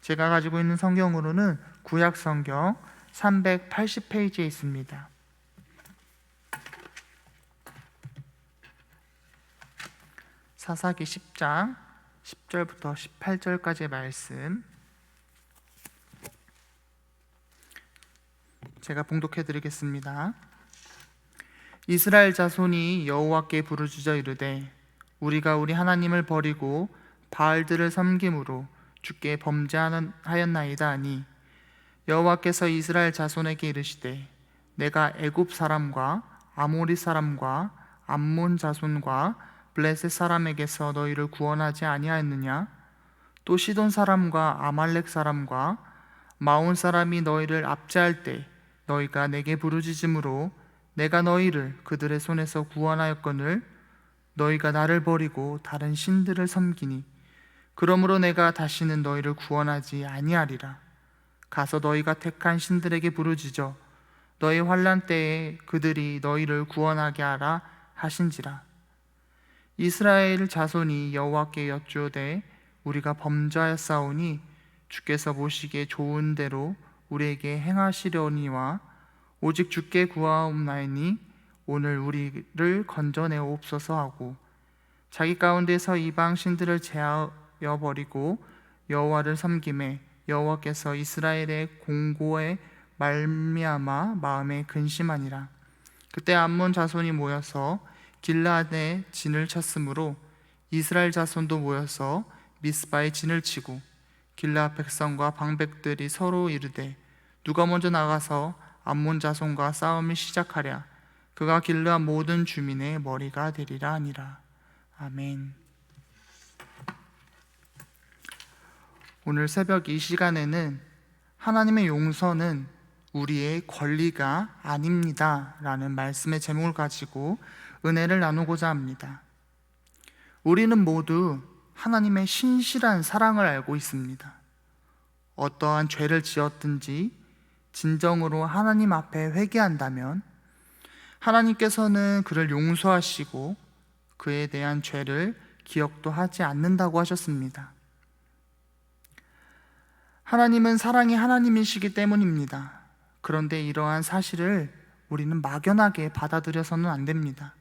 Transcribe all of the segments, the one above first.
제가 가지고 있는 성경으로는 구약 성경 380페이지에 있습니다. 사사기 10장 10절부터 18절까지의 말씀 제가 봉독해 드리겠습니다. 이스라엘 자손이 여호와께 부르짖어 이르되 우리가 우리 하나님을 버리고 바알들을 섬김으로 주께 범죄하였나이다 하니 여호와께서 이스라엘 자손에게 이르시되 내가 애굽 사람과 아모리 사람과 암몬 자손과 블레셋 사람에게서 너희를 구원하지 아니하였느냐? 또 시돈 사람과 아말렉 사람과 마온 사람이 너희를 압제할 때 너희가 내게 부르짖음으로 내가 너희를 그들의 손에서 구원하였거늘 너희가 나를 버리고 다른 신들을 섬기니 그러므로 내가 다시는 너희를 구원하지 아니하리라. 가서 너희가 택한 신들에게 부르짖어 너희 환난 때에 그들이 너희를 구원하게 하라 하신지라. 이스라엘 자손이 여호와께 여쭈되 우리가 범죄하였사오니 주께서 보시기에 좋은 대로 우리에게 행하시려니와 오직 주께 구하옵나이니 오늘 우리를 건져내옵소서 하고 자기 가운데서 이방 신들을 제하여 버리고 여호와를 섬김에 여호와께서 이스라엘의 공고에 말미암아 마음에 근심하니라. 그때 암몬 자손이 모여서 길르앗에 진을 쳤으므로 이스라엘 자손도 모여서 미스바에 진을 치고 길르앗 백성과 방백들이 서로 이르되 누가 먼저 나가서 암몬 자손과 싸움을 시작하랴. 그가 길르앗 모든 주민의 머리가 되리라 하니라. 아멘. 오늘 새벽 이 시간에는 하나님의 용서는 우리의 권리가 아닙니다 라는 말씀의 제목을 가지고 은혜를 나누고자 합니다. 우리는 모두 하나님의 신실한 사랑을 알고 있습니다. 어떠한 죄를 지었든지 진정으로 하나님 앞에 회개한다면 하나님께서는 그를 용서하시고 그에 대한 죄를 기억도 하지 않는다고 하셨습니다. 하나님은 사랑의 하나님이시기 때문입니다. 그런데 이러한 사실을 우리는 막연하게 받아들여서는 안 됩니다.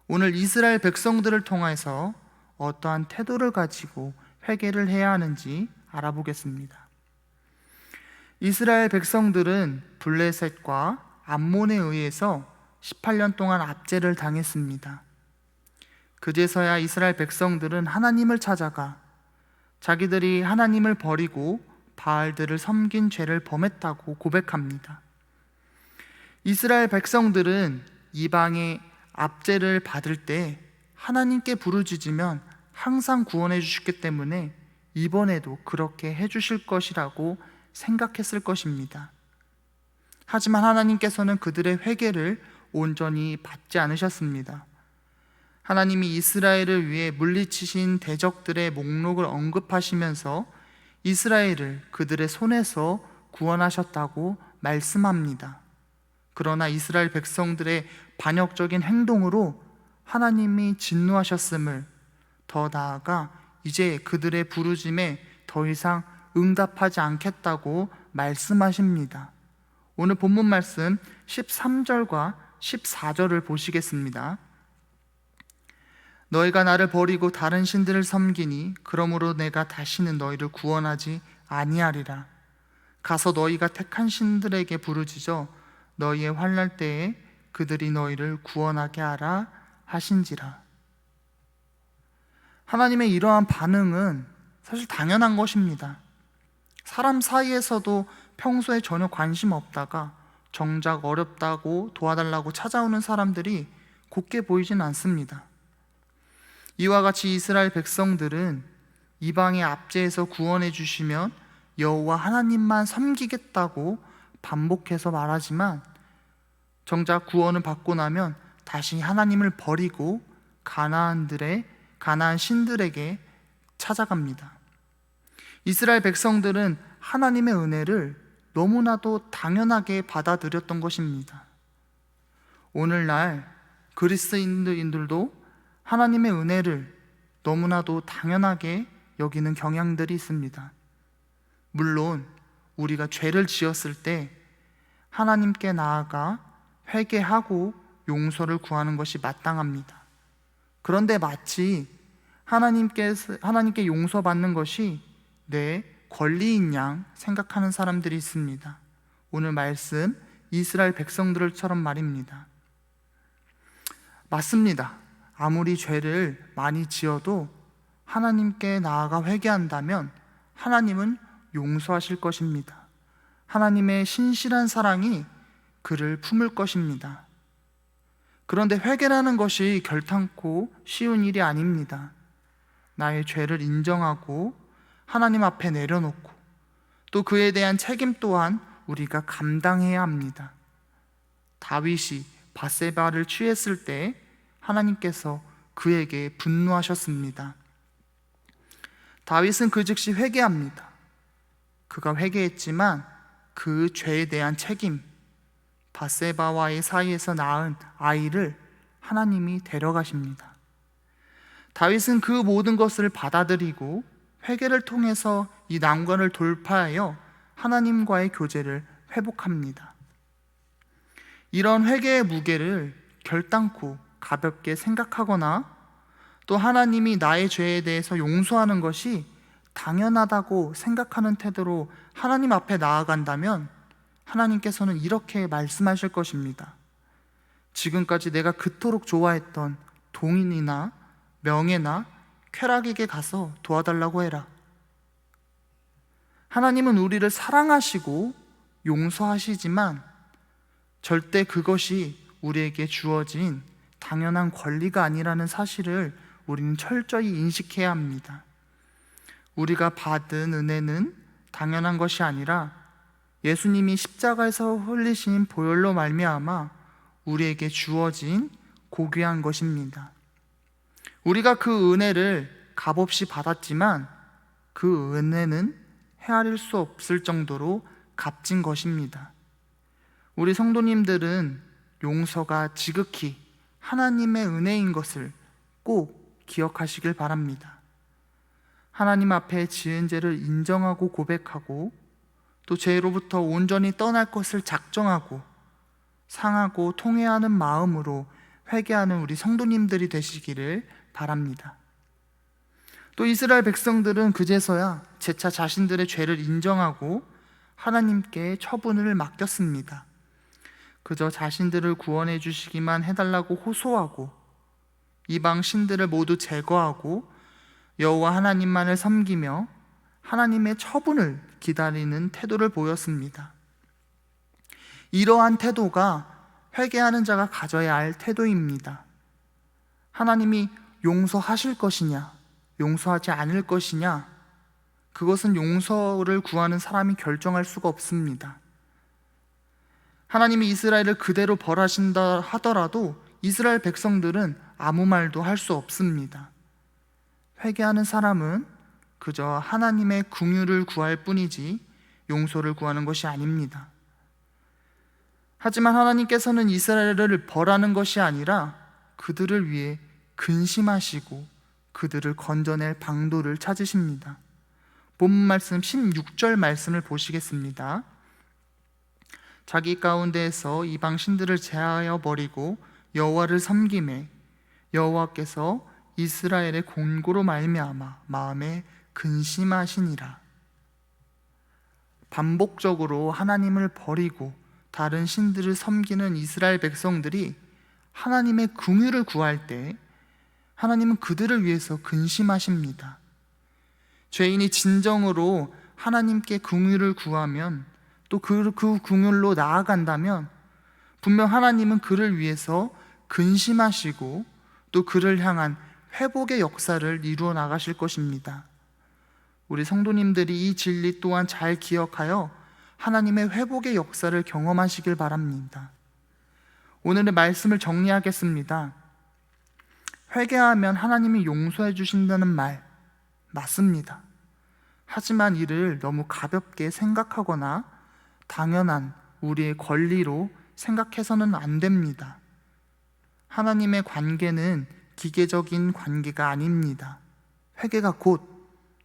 오늘 이스라엘 백성들을 통해서 어떠한 태도를 가지고 회개를 해야 하는지 알아보겠습니다. 이스라엘 백성들은 블레셋과 암몬에 의해서 18년 동안 압제를 당했습니다. 그제서야 이스라엘 백성들은 하나님을 찾아가 자기들이 하나님을 버리고 바알들을 섬긴 죄를 범했다고 고백합니다. 이스라엘 백성들은 이방의 압제를 받을 때 하나님께 부르짖으면 항상 구원해 주셨기 때문에 이번에도 그렇게 해주실 것이라고 생각했을 것입니다. 하지만 하나님께서는 그들의 회개를 온전히 받지 않으셨습니다. 하나님이 이스라엘을 위해 물리치신 대적들의 목록을 언급하시면서 이스라엘을 그들의 손에서 구원하셨다고 말씀합니다. 그러나 이스라엘 백성들의 반역적인 행동으로 하나님이 진노하셨음을, 더 나아가 이제 그들의 부르짖음에 더 이상 응답하지 않겠다고 말씀하십니다. 오늘 본문 말씀 13절과 14절을 보시겠습니다. 너희가 나를 버리고 다른 신들을 섬기니 그러므로 내가 다시는 너희를 구원하지 아니하리라. 가서 너희가 택한 신들에게 부르짖어 너희의 환난 때에 그들이 너희를 구원하게 하라 하신지라. 하나님의 이러한 반응은 사실 당연한 것입니다. 사람 사이에서도 평소에 전혀 관심 없다가 정작 어렵다고 도와달라고 찾아오는 사람들이 곱게 보이진 않습니다. 이와 같이 이스라엘 백성들은 이방의 압제에서 구원해 주시면 여호와 하나님만 섬기겠다고 반복해서 말하지만 정작 구원을 받고 나면 다시 하나님을 버리고 가나안 신들에게 찾아갑니다. 이스라엘 백성들은 하나님의 은혜를 너무나도 당연하게 받아들였던 것입니다. 오늘날 그리스도인들도 하나님의 은혜를 너무나도 당연하게 여기는 경향들이 있습니다. 물론 우리가 죄를 지었을 때 하나님께 나아가 회개하고 용서를 구하는 것이 마땅합니다. 그런데 마치 하나님께 용서받는 것이 내 권리인 양 생각하는 사람들이 있습니다. 오늘 말씀 이스라엘 백성들처럼 말입니다. 맞습니다. 아무리 죄를 많이 지어도 하나님께 나아가 회개한다면 하나님은 용서하실 것입니다. 하나님의 신실한 사랑이 그를 품을 것입니다. 그런데 회개라는 것이 결탄코 쉬운 일이 아닙니다. 나의 죄를 인정하고 하나님 앞에 내려놓고 또 그에 대한 책임 또한 우리가 감당해야 합니다. 다윗이 밧세바를 취했을 때 하나님께서 그에게 분노하셨습니다. 다윗은 그 즉시 회개합니다. 그가 회개했지만 그 죄에 대한 책임, 밧세바와의 사이에서 낳은 아이를 하나님이 데려가십니다. 다윗은 그 모든 것을 받아들이고 회개를 통해서 이 난관을 돌파하여 하나님과의 교제를 회복합니다. 이런 회개의 무게를 결단코 가볍게 생각하거나 또 하나님이 나의 죄에 대해서 용서하는 것이 당연하다고 생각하는 태도로 하나님 앞에 나아간다면 하나님께서는 이렇게 말씀하실 것입니다. 지금까지 내가 그토록 좋아했던 동인이나 명예나 쾌락에게 가서 도와달라고 해라. 하나님은 우리를 사랑하시고 용서하시지만 절대 그것이 우리에게 주어진 당연한 권리가 아니라는 사실을 우리는 철저히 인식해야 합니다. 우리가 받은 은혜는 당연한 것이 아니라 예수님이 십자가에서 흘리신 보혈로 말미암아 우리에게 주어진 고귀한 것입니다. 우리가 그 은혜를 값없이 받았지만 그 은혜는 헤아릴 수 없을 정도로 값진 것입니다. 우리 성도님들은 용서가 지극히 하나님의 은혜인 것을 꼭 기억하시길 바랍니다. 하나님 앞에 지은 죄를 인정하고 고백하고 또 죄로부터 온전히 떠날 것을 작정하고 상하고 통회하는 마음으로 회개하는 우리 성도님들이 되시기를 바랍니다. 또 이스라엘 백성들은 그제서야 재차 자신들의 죄를 인정하고 하나님께 처분을 맡겼습니다. 그저 자신들을 구원해 주시기만 해달라고 호소하고 이방 신들을 모두 제거하고 여호와 하나님만을 섬기며 하나님의 처분을 기다리는 태도를 보였습니다. 이러한 태도가 회개하는 자가 가져야 할 태도입니다. 하나님이 용서하실 것이냐, 용서하지 않을 것이냐, 그것은 용서를 구하는 사람이 결정할 수가 없습니다. 하나님이 이스라엘을 그대로 벌하신다 하더라도 이스라엘 백성들은 아무 말도 할 수 없습니다. 회개하는 사람은 그저 하나님의 긍휼을 구할 뿐이지 용서를 구하는 것이 아닙니다. 하지만 하나님께서는 이스라엘을 벌하는 것이 아니라 그들을 위해 근심하시고 그들을 건져낼 방도를 찾으십니다. 본문 말씀 16절 말씀을 보시겠습니다. 자기 가운데에서 이방 신들을 제하여 버리고 여호와를 섬기매 여호와께서 이스라엘의 곤고로 말미암아 마음에 근심하시니라. 반복적으로 하나님을 버리고 다른 신들을 섬기는 이스라엘 백성들이 하나님의 긍휼을 구할 때 하나님은 그들을 위해서 근심하십니다. 죄인이 진정으로 하나님께 긍휼을 구하면 또 그 긍휼로 나아간다면 분명 하나님은 그를 위해서 근심하시고 또 그를 향한 회복의 역사를 이루어 나가실 것입니다. 우리 성도님들이 이 진리 또한 잘 기억하여 하나님의 회복의 역사를 경험하시길 바랍니다. 오늘의 말씀을 정리하겠습니다. 회개하면 하나님이 용서해 주신다는 말 맞습니다. 하지만 이를 너무 가볍게 생각하거나 당연한 우리의 권리로 생각해서는 안 됩니다. 하나님의 관계는 기계적인 관계가 아닙니다. 회개가 곧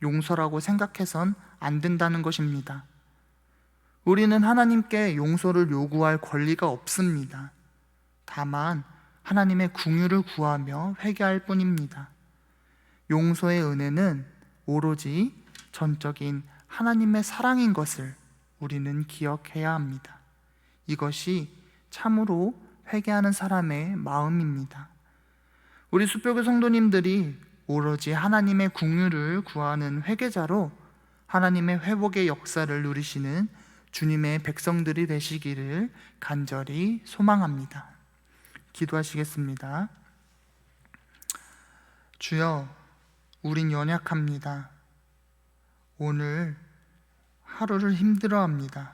용서라고 생각해선 안 된다는 것입니다. 우리는 하나님께 용서를 요구할 권리가 없습니다. 다만 하나님의 긍휼을 구하며 회개할 뿐입니다. 용서의 은혜는 오로지 전적인 하나님의 사랑인 것을 우리는 기억해야 합니다. 이것이 참으로 회개하는 사람의 마음입니다. 우리 숲별교 성도님들이 오로지 하나님의 긍휼을 구하는 회개자로 하나님의 회복의 역사를 누리시는 주님의 백성들이 되시기를 간절히 소망합니다. 기도하시겠습니다. 주여, 우린 연약합니다. 오늘 하루를 힘들어합니다.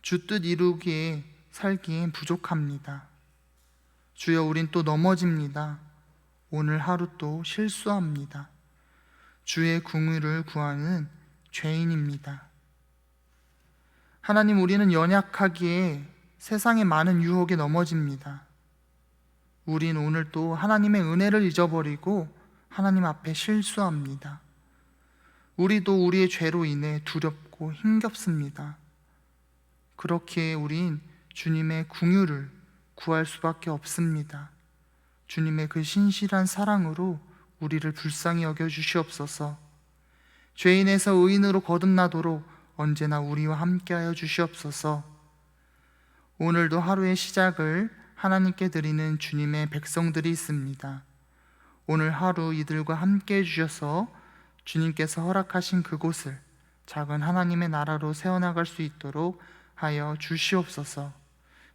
주 뜻 이루기에 살기엔 부족합니다. 주여, 우린 또 넘어집니다. 오늘 하루 또 실수합니다. 주의 긍휼을 구하는 죄인입니다. 하나님, 우리는 연약하기에 세상의 많은 유혹에 넘어집니다. 우린 오늘 또 하나님의 은혜를 잊어버리고 하나님 앞에 실수합니다. 우리도 우리의 죄로 인해 두렵고 힘겹습니다. 그렇기에 우린 주님의 긍휼을 구할 수밖에 없습니다. 주님의 그 신실한 사랑으로 우리를 불쌍히 여겨 주시옵소서. 죄인에서 의인으로 거듭나도록 언제나 우리와 함께하여 주시옵소서. 오늘도 하루의 시작을 하나님께 드리는 주님의 백성들이 있습니다. 오늘 하루 이들과 함께해 주셔서 주님께서 허락하신 그곳을 작은 하나님의 나라로 세워나갈 수 있도록 하여 주시옵소서.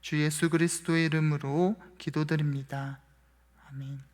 주 예수 그리스도의 이름으로 기도드립니다. 아멘.